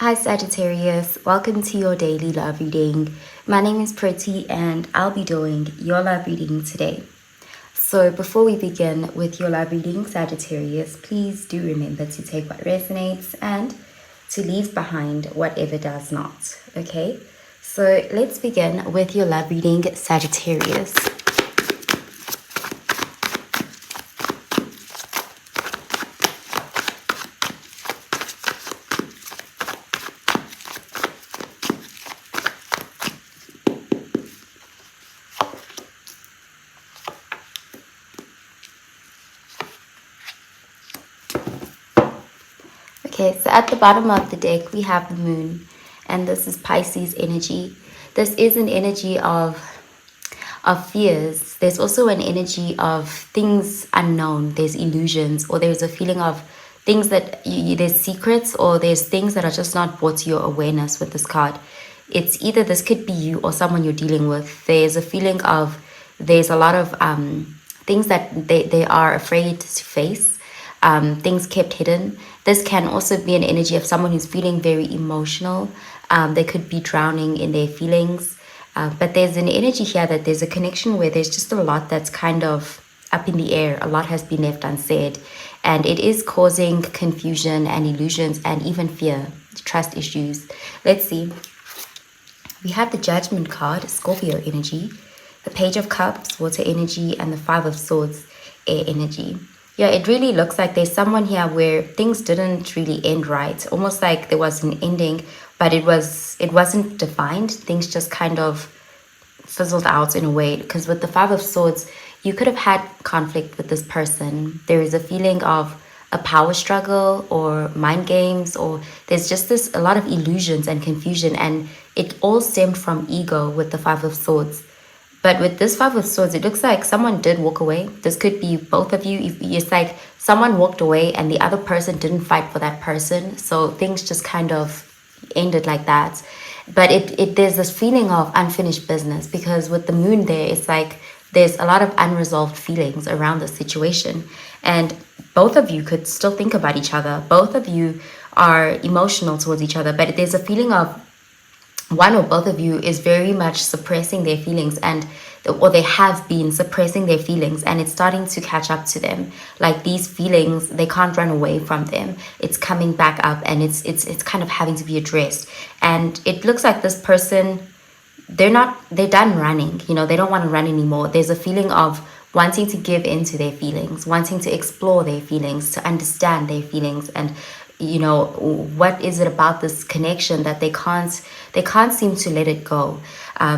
Hi Sagittarius, welcome to your daily love reading. My name is Pretty and I'll be doing your love reading today. So before we begin with your love reading, Sagittarius, please do remember to take what resonates and to leave behind whatever does not, okay? So let's begin with your love reading, Sagittarius. Okay, so at the bottom of the deck, we have the moon, and this is Pisces energy. This is an energy of fears. There's also an energy of things unknown. There's illusions, or there's a feeling of things that there's secrets, or there's things that are just not brought to your awareness with this card. It's either this could be you or someone you're dealing with. There's a feeling of there's a lot of things that they are afraid to face, things kept hidden. This can also be an energy of someone who's feeling very emotional. They could be drowning in their feelings. But there's an energy here that there's a connection where there's just a lot that's kind of up in the air. A lot has been left unsaid. And it is causing confusion and illusions and even fear, trust issues. Let's see. We have the Judgment card, Scorpio energy, the Page of Cups, water energy, and the Five of Swords, air energy. Yeah, it really looks like there's someone here where things didn't really end right. Almost like there was an ending, but it wasn't defined. Things just kind of fizzled out in a way. Because with the Five of Swords, you could have had conflict with this person. There is a feeling of a power struggle or mind games, or there's just a lot of illusions and confusion, and it all stemmed from ego with the Five of Swords. But with this Five of Swords, it looks like someone did walk away. This could be both of you. It's like someone walked away and the other person didn't fight for that person. So things just kind of ended like that. But there's this feeling of unfinished business, because with the moon there, it's like there's a lot of unresolved feelings around the situation. And both of you could still think about each other. Both of you are emotional towards each other. But there's a feeling of one or both of you is very much suppressing their feelings, or they have been suppressing their feelings, and it's starting to catch up to them. Like these feelings, they can't run away from them. It's coming back up, and it's kind of having to be addressed. And it looks like this person, they're done running. They don't want to run anymore. There's a feeling of wanting to give into their feelings, wanting to explore their feelings, to understand their feelings, and what is it about this connection that they can't seem to let it go.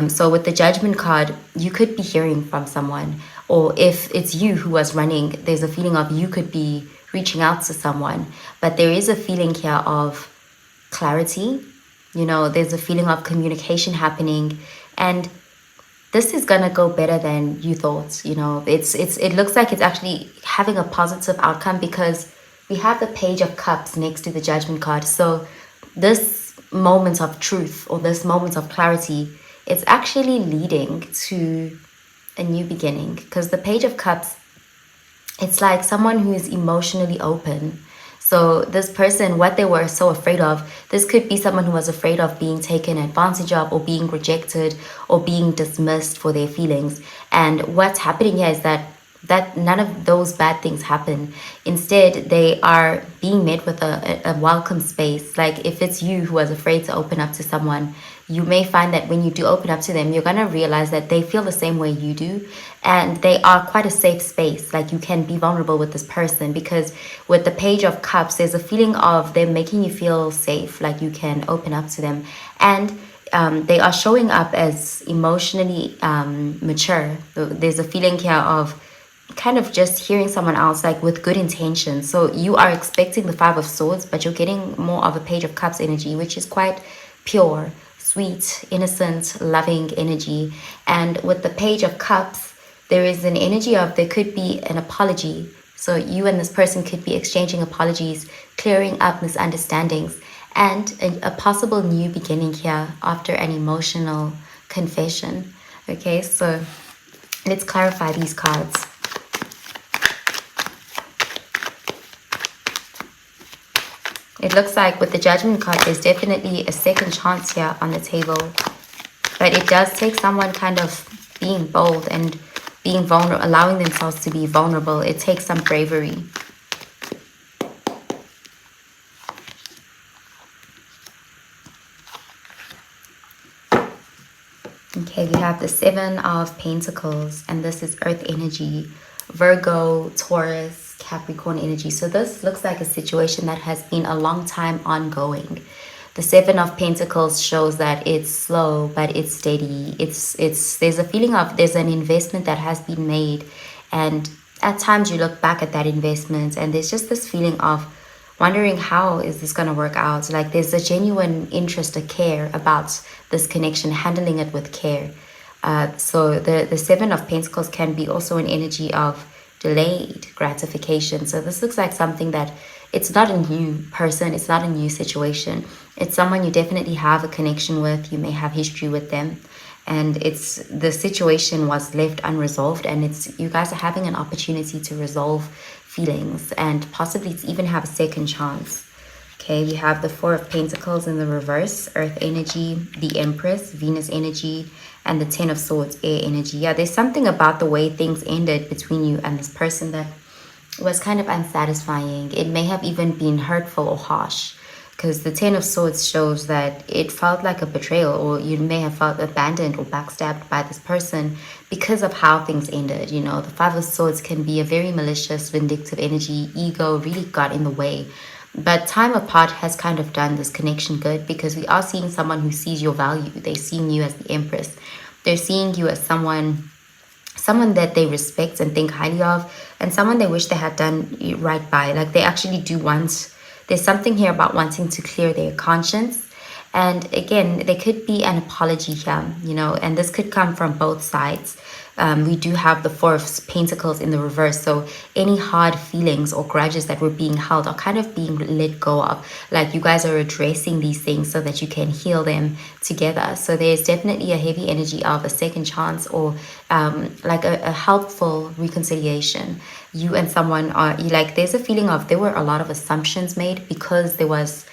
So with the Judgment card, you could be hearing from someone, or if it's you who was running, there's a feeling of you could be reaching out to someone. But there is a feeling here of clarity. There's a feeling of communication happening, and this is gonna go better than you thought. It looks like it's actually having a positive outcome, because we have the Page of Cups next to the Judgment card. So this moment of truth, or this moment of clarity, it's actually leading to a new beginning. Because the Page of Cups, it's like someone who is emotionally open. So this person, what they were so afraid of, this could be someone who was afraid of being taken advantage of, or being rejected, or being dismissed for their feelings. And what's happening here is that none of those bad things happen. Instead, they are being met with a welcome space. Like if it's you who was afraid to open up to someone, you may find that when you do open up to them, you're going to realize that they feel the same way you do, and they are quite a safe space. Like you can be vulnerable with this person, because with the Page of Cups, there's a feeling of them making you feel safe, like you can open up to them. And they are showing up as emotionally mature. There's a feeling here of kind of just hearing someone else, like with good intentions. So you are expecting the Five of Swords, but you're getting more of a Page of Cups energy, which is quite pure, sweet, innocent, loving energy. And with the Page of Cups, there is an energy of there could be an apology. So you and this person could be exchanging apologies, clearing up misunderstandings, and a possible new beginning here after an emotional confession. Okay, so let's clarify these cards. It looks like with the Judgment card, there's definitely a second chance here on the table. But it does take someone kind of being bold and being vulnerable, allowing themselves to be vulnerable. It takes some bravery. Okay, we have the 7 of Pentacles, and this is Earth energy, Virgo, Taurus, Capricorn energy. So this looks like a situation that has been a long time ongoing. The 7 of Pentacles shows that it's slow, but it's steady. There's a feeling of there's an investment that has been made, and at times you look back at that investment and there's just this feeling of wondering how is this going to work out. Like there's a genuine interest, a care about this connection, handling it with care. So the 7 of Pentacles can be also an energy of delayed gratification. So this looks like something that it's not a new person, it's not a new situation. It's someone you definitely have a connection with. You may have history with them, and it's the situation was left unresolved, and it's you guys are having an opportunity to resolve feelings and possibly to even have a second chance. Okay, we have the 4 of Pentacles in the reverse, Earth energy, the Empress, Venus energy, and the 10 of Swords, air energy. Yeah, there's something about the way things ended between you and this person that was kind of unsatisfying. It may have even been hurtful or harsh, because the 10 of Swords shows that it felt like a betrayal, or you may have felt abandoned or backstabbed by this person because of how things ended. You know, the 5 of Swords can be a very malicious, vindictive energy. Ego really got in the way. But time apart has kind of done this connection good, because we are seeing someone who sees your value. They're seeing you as the Empress. They're seeing you as someone that they respect and think highly of, and someone they wish they had done right by. Like they actually do want, there's something here about wanting to clear their conscience. And again, there could be an apology here, you know, and this could come from both sides. We do have the 4 of Pentacles in the reverse. So any hard feelings or grudges that were being held are kind of being let go of. Like you guys are addressing these things so that you can heal them together. So there's definitely a heavy energy of a second chance, or like a helpful reconciliation. You and someone are, like there's a feeling of there were a lot of assumptions made because there was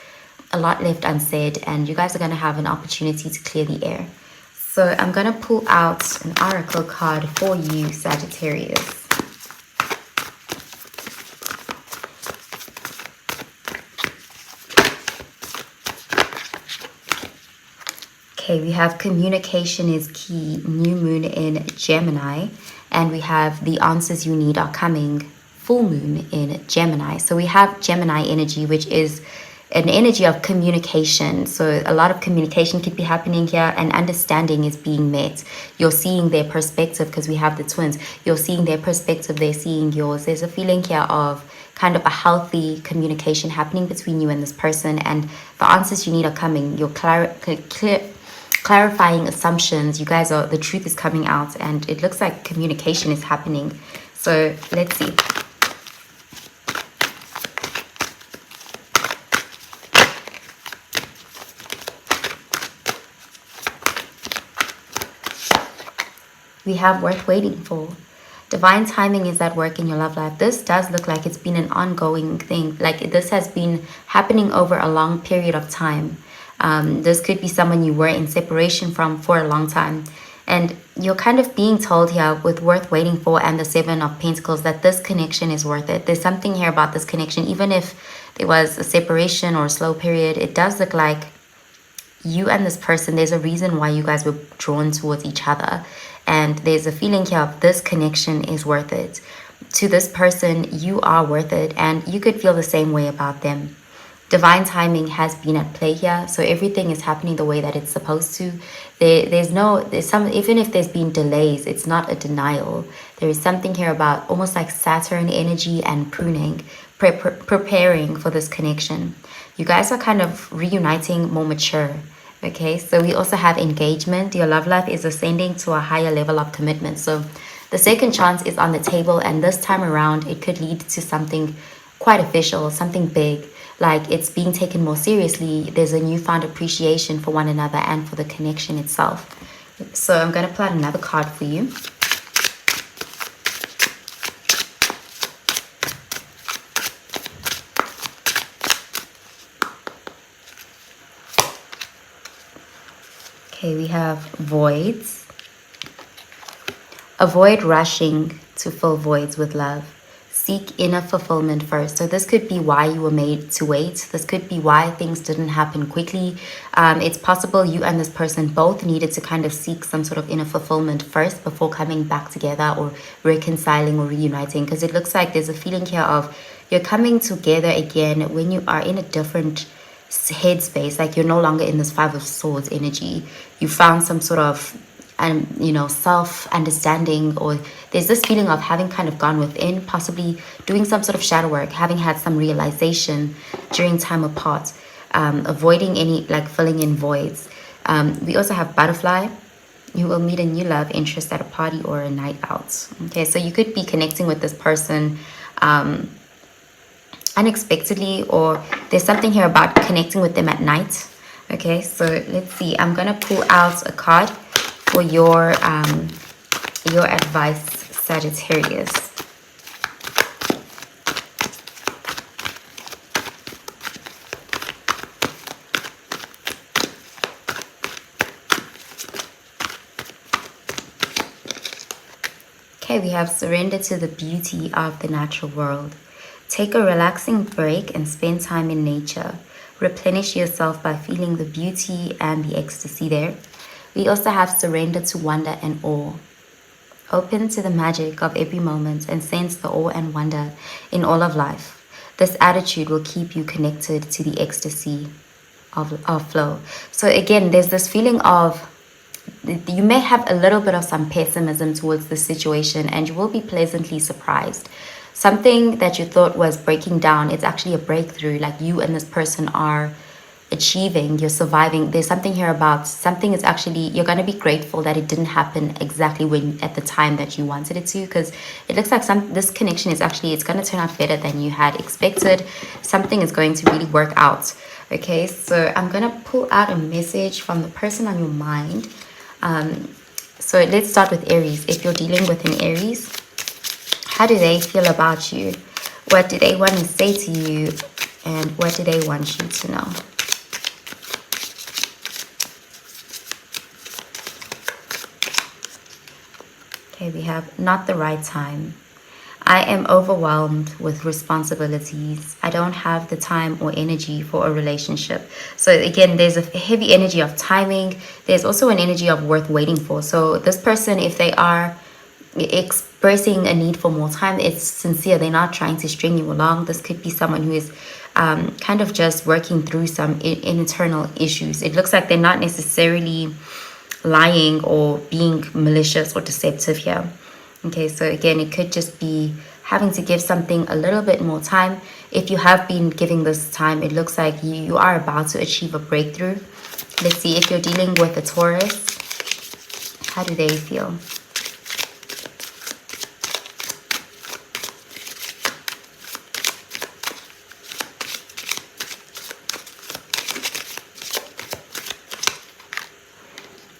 a lot left unsaid, and you guys are going to have an opportunity to clear the air. So I'm going to pull out an oracle card for you, Sagittarius. Okay, we have communication is key, new moon in Gemini, and we have the answers you need are coming, full moon in Gemini. So we have Gemini energy, which is an energy of communication. So a lot of communication could be happening here, and understanding is being met. You're seeing their perspective, because we have the twins. You're seeing their perspective, they're seeing yours. There's a feeling here of kind of a healthy communication happening between you and this person, and the answers you need are coming. You're clarifying assumptions. You guys are, the truth is coming out, and it looks like communication is happening. So let's see. We have worth waiting for. Divine timing is at work in your love life. This does look like it's been an ongoing thing. Like this has been happening over a long period of time. This could be someone you were in separation from for a long time. And you're kind of being told here with worth waiting for and the 7 of Pentacles that this connection is worth it. There's something here about this connection. Even if there was a separation or a slow period, it does look like you and this person, there's a reason why you guys were drawn towards each other. And there's a feeling here of this connection is worth it. To this person, you are worth it, and you could feel the same way about them. Divine timing has been at play here, so everything is happening the way that it's supposed to. There's some, even if there's been delays, it's not a denial. There is something here about almost like Saturn energy and pruning, preparing for this connection. You guys are kind of reuniting, more mature. Okay, so we also have engagement. Your love life is ascending to a higher level of commitment. So the second chance is on the table, and this time around it could lead to something quite official, something big, like it's being taken more seriously. There's a newfound appreciation for one another and for the connection itself. So I'm going to pull out another card for you. Okay, we have voids. Avoid rushing to fill voids with love. Seek inner fulfillment first. So this could be why you were made to wait. This could be why things didn't happen quickly. It's possible you and this person both needed to kind of seek some sort of inner fulfillment first before coming back together or reconciling or reuniting. Because it looks like there's a feeling here of you're coming together again when you are in a different headspace. Like you're no longer in this Five of Swords energy. You found some sort of self-understanding, or there's this feeling of having kind of gone within, possibly doing some sort of shadow work, having had some realization during time apart, avoiding any like filling in voids. We also have butterfly. You will meet a new love interest at a party or a night out. Okay, so you could be connecting with this person unexpectedly, or there's something here about connecting with them at night. Okay, so let's see. I'm gonna pull out a card for your advice, Sagittarius. Okay, we have surrender to the beauty of the natural world. Take a relaxing break and spend time in nature. Replenish yourself by feeling the beauty and the ecstasy there. We also have surrender to wonder and awe. Open to the magic of every moment and sense the awe and wonder in all of life. This attitude will keep you connected to the ecstasy of flow. So again, there's this feeling of you may have a little bit of some pessimism towards the situation, and you will be pleasantly surprised. Something that you thought was breaking down, it's actually a breakthrough. Like you and this person are achieving, you're surviving. There's something here about something is actually, you're going to be grateful that it didn't happen exactly when at the time that you wanted it to, because it looks like this connection is actually, it's going to turn out better than you had expected. Something is going to really work out. Okay, so I'm going to pull out a message from the person on your mind. So let's start with Aries. If you're dealing with an Aries, how do they feel about you? What do they want to say to you? And what do they want you to know? Okay, we have not the right time. I am overwhelmed with responsibilities. I don't have the time or energy for a relationship. So again, there's a heavy energy of timing. There's also an energy of worth waiting for. So this person, if they are expressing a need for more time, it's sincere. They're not trying to string you along. This could be someone who is kind of just working through some internal issues. It looks like they're not necessarily lying or being malicious or deceptive here. Okay, so again, it could just be having to give something a little bit more time. If you have been giving this time, it looks like you are about to achieve a breakthrough. Let's see, if you're dealing with a Taurus, how do they feel?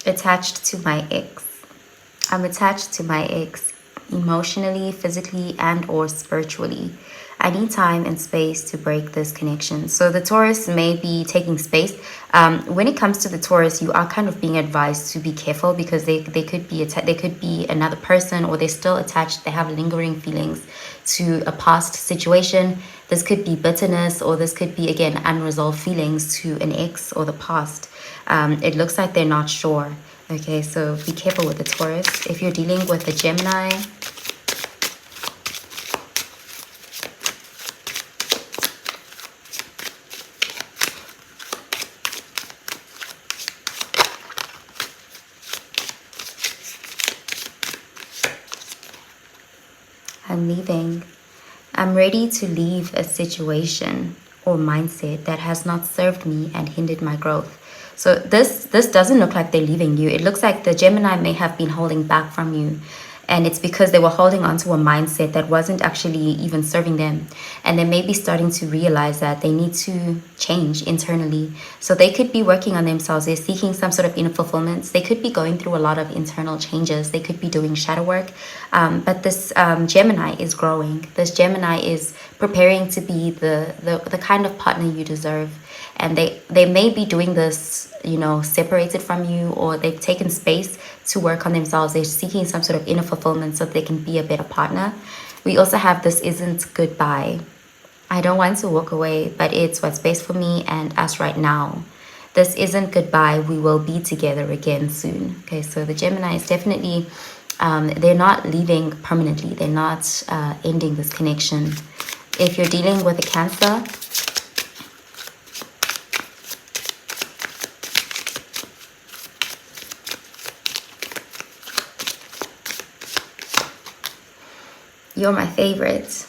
Attached to my ex. I'm attached to my ex emotionally, physically, and or spiritually. I need time and space to break this connection. So the Taurus may be taking space. When it comes to the Taurus, you are kind of being advised to be careful, because they could be another person, or they're still attached. They have lingering feelings to a past situation. This could be bitterness, or this could be, again, unresolved feelings to an ex or the past. It looks like they're not sure. Okay, so be careful with the Taurus. If you're dealing with a Gemini, I'm leaving. I'm ready to leave a situation or mindset that has not served me and hindered my growth. So this doesn't look like they're leaving you. It looks like the Gemini may have been holding back from you. And it's because they were holding on to a mindset that wasn't actually even serving them. And they may be starting to realize that they need to change internally. So they could be working on themselves. They're seeking some sort of inner fulfillments. They could be going through a lot of internal changes. They could be doing shadow work. But this Gemini is growing. This Gemini is preparing to be the kind of partner you deserve. and they may be doing this, you know, separated from you, or they've taken space to work on themselves. They're seeking some sort of inner fulfillment so they can be a better partner. We also have this isn't goodbye. I don't want to walk away, but it's what's best for me and us right now. This isn't goodbye. We will be together again soon. Okay, so the Gemini is definitely, they're not leaving permanently. They're not ending this connection. If you're dealing with a Cancer, you're my favorite.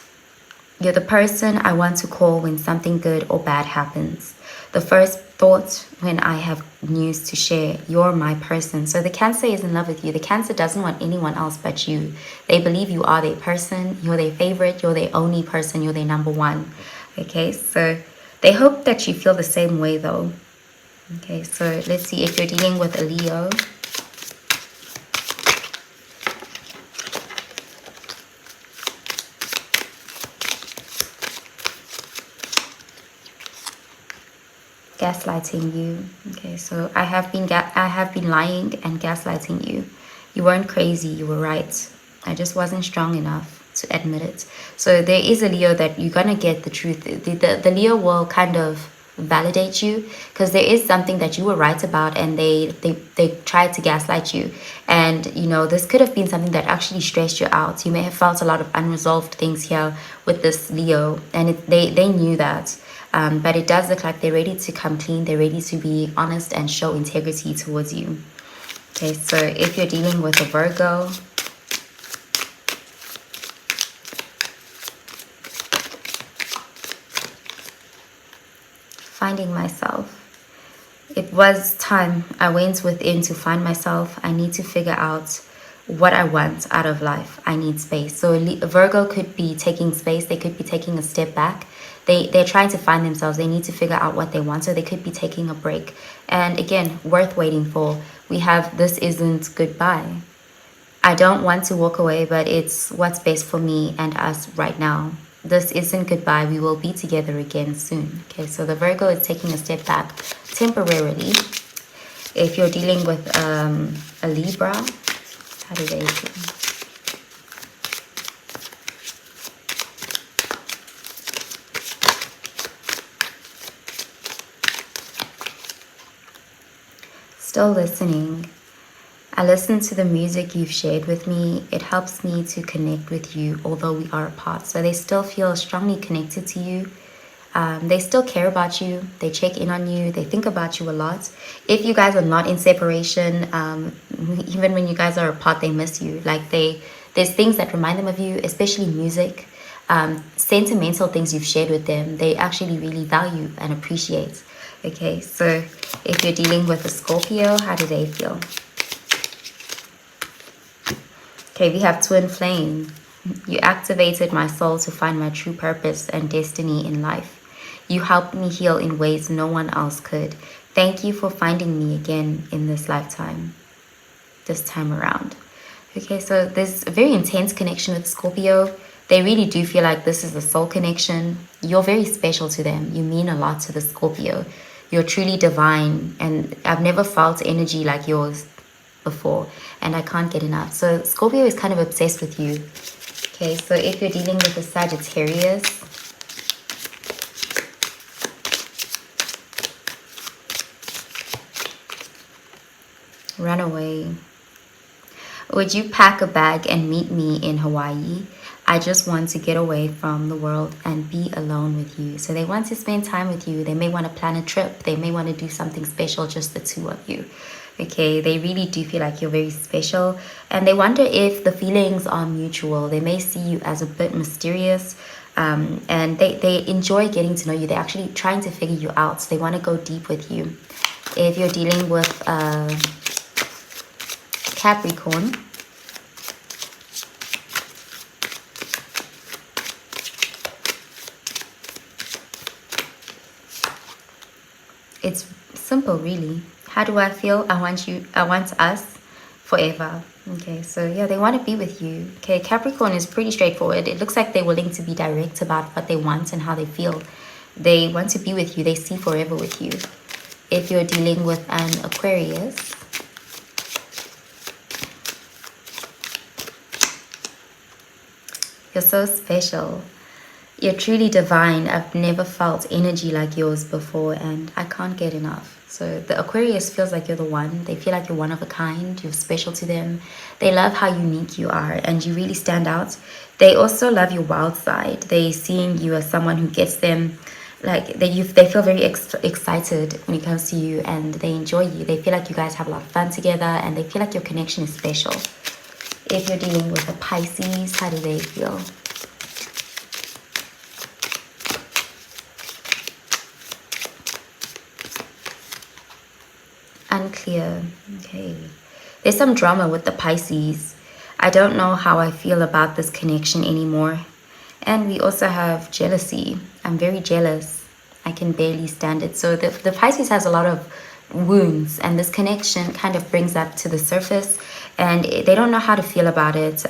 You're the person I want to call when something good or bad happens. The first thought when I have news to share. You're my person. So the Cancer is in love with you. The Cancer doesn't want anyone else but you. They believe you are their person. You're their favorite. You're their only person. You're their number one. Okay, so they hope that you feel the same way though. Okay, so let's see if you're dealing with a Leo. Gaslighting you. Okay, so I have been lying and gaslighting you. You weren't crazy, you were right. I just wasn't strong enough to admit it. So there is a Leo that you're gonna get the truth. The Leo will kind of validate you, because there is something that you were right about and they tried to gaslight you. And you know, this could have been something that actually stressed you out. You may have felt a lot of unresolved things here with this Leo, and they knew that. But it does look like they're ready to come clean. They're ready to be honest and show integrity towards you. Okay, so if you're dealing with a Virgo, finding myself. It was time. I went within to find myself. I need to figure out what I want out of life. I need space. So Virgo could be taking space. They could be taking a step back. They're trying to find themselves. They need to figure out what they want. So they could be taking a break. And again, worth waiting for. We have this isn't goodbye. I don't want to walk away, but it's what's best for me and us right now. This isn't goodbye. We will be together again soon. Okay, so the Virgo is taking a step back temporarily. If you're dealing with a Libra, how do they feel? Still listening. I listen to the music you've shared with me. It helps me to connect with you, although we are apart. So they still feel strongly connected to you. They still care about you. They check in on you. They think about you a lot. If you guys are not in separation, even when you guys are apart, they miss you. Like there's things that remind them of you, especially music, sentimental things you've shared with them. They actually really value and appreciate. Okay, so if you're dealing with a Scorpio, how do they feel? Okay, we have twin flame. You activated my soul to find my true purpose and destiny in life. You helped me heal in ways no one else could. Thank you for finding me again in this lifetime, this time around. Okay, so there's a very intense connection with Scorpio. They really do feel like this is a soul connection. You're very special to them. You mean a lot to the Scorpio. You're truly divine, and I've never felt energy like yours before, and I can't get enough. So Scorpio is kind of obsessed with you. Okay, so if you're dealing with a Sagittarius, run away. Would you pack a bag and meet me in Hawaii? I just want to get away from the world and be alone with you. So they want to spend time with you. They may want to plan a trip. They may want to do something special, just the two of you. Okay, they really do feel like you're very special, and they wonder if the feelings are mutual. They may see you as a bit mysterious, and they enjoy getting to know you. They're actually trying to figure you out. So they want to go deep with you. If you're dealing with Capricorn, it's simple, really. How do I feel? I want you. I want us forever. Okay, so yeah, they want to be with you. Okay, Capricorn is pretty straightforward. It looks like they're willing to be direct about what they want and how they feel. They want to be with you. They see forever with you. If you're dealing with an Aquarius, you're so special. You're truly divine. I've never felt energy like yours before, and I can't get enough. So the Aquarius feels like you're the one. They feel like you're one of a kind. You're special to them. They love how unique you are, and you really stand out. They also love your wild side. They seeing you as someone who gets them, like they feel very excited when it comes to you, and they enjoy you. They feel like you guys have a lot of fun together, and they feel like your connection is special. If you're dealing with a Pisces, how do they feel? Unclear. Okay. There's some drama with the Pisces. I don't know how I feel about this connection anymore. And we also have jealousy. I'm very jealous. I can barely stand it. So the Pisces has a lot of wounds, and this connection kind of brings that to the surface, and they don't know how to feel about it.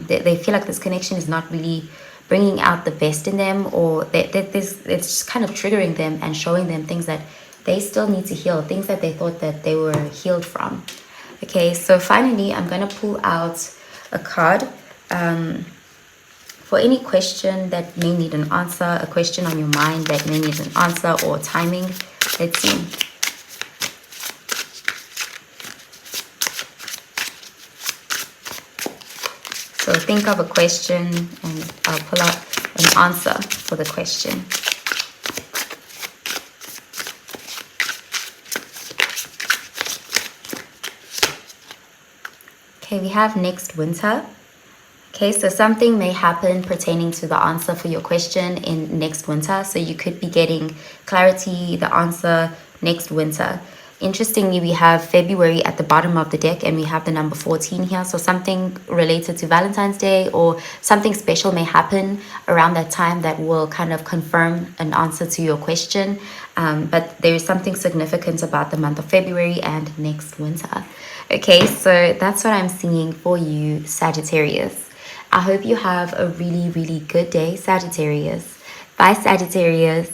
They feel like this connection is not really bringing out the best in them, or it's just kind of triggering them and showing them things that they still need to heal, things that they thought that they were healed from. Okay, so finally, I'm going to pull out a card for any question that may need an answer, a question on your mind that may need an answer or timing. Let's see. So think of a question and I'll pull out an answer for the question. Okay, we have next winter. Okay, so something may happen pertaining to the answer for your question in next winter. So you could be getting clarity, the answer next winter. Interestingly, we have February at the bottom of the deck, and we have the number 14 here. So something related to Valentine's Day or something special may happen around that time that will kind of confirm an answer to your question. But there is something significant about the month of February and next winter. Okay, so that's what I'm seeing for you, Sagittarius. I hope you have a really, really good day, Sagittarius. Bye, Sagittarius.